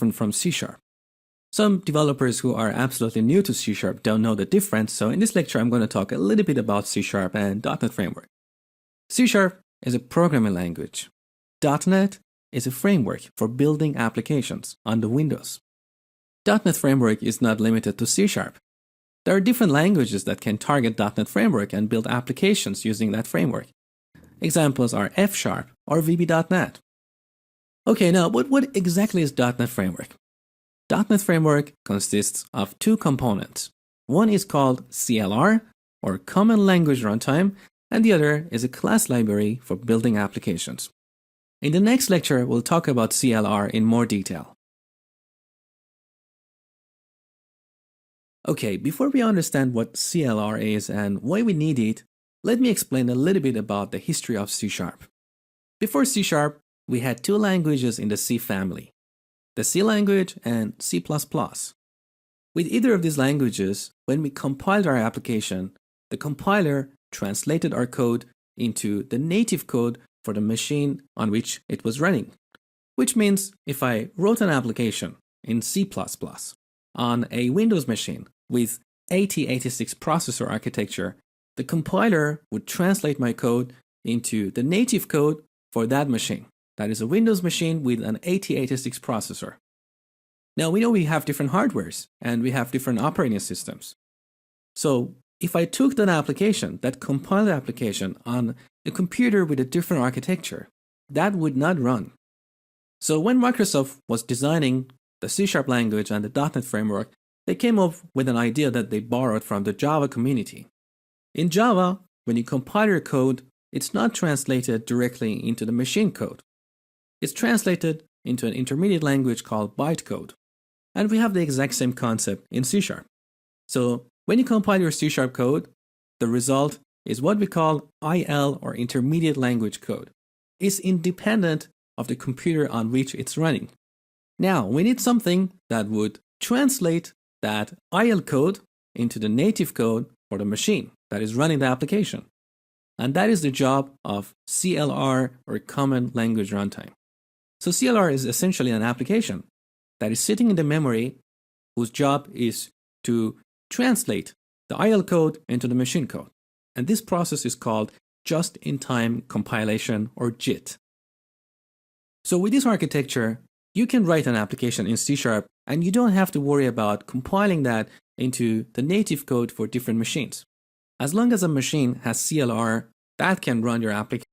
different from C#. Some developers who are absolutely new to C# don't know the difference, so in this lecture I'm going to talk a little bit about C# and .NET Framework. C# is a programming language. .NET is a framework for building applications on the Windows. .NET Framework is not limited to C#. There are different languages that can target .NET Framework and build applications using that framework. Examples are F# or VB.NET. Okay, now what exactly is .NET Framework? .NET Framework consists of two components. One is called CLR, or Common Language Runtime, and the other is a class library for building applications. In the next lecture, we'll talk about CLR in more detail. Okay, before we understand what CLR is and why we need it, let me explain a little bit about the history of C#. Before C#, we had two languages in the C family, the C language and C++. With either of these languages, when we compiled our application, the compiler translated our code into the native code for the machine on which it was running. Which means if I wrote an application in C++ on a Windows machine with x86 processor architecture, the compiler would translate my code into the native code for that machine. That is a Windows machine with an x86 processor. Now we know we have different hardwares and we have different operating systems. So if I took that application, that compiled application on a computer with a different architecture, that would not run. So when Microsoft was designing the C# language and the .NET framework, they came up with an idea that they borrowed from the Java community. In Java, when you compile your code, it's not translated directly into the machine code. It's translated into an intermediate language called bytecode. And we have the exact same concept in C#. So when you compile your C# code, the result is what we call IL, or intermediate language code. It's independent of the computer on which it's running. Now, we need something that would translate that IL code into the native code for the machine that is running the application. And that is the job of CLR, or Common Language Runtime. So CLR is essentially an application that is sitting in the memory whose job is to translate the IL code into the machine code. And this process is called just-in-time compilation, or JIT. So with this architecture, you can write an application in C# and you don't have to worry about compiling that into the native code for different machines. As long as a machine has CLR, that can run your application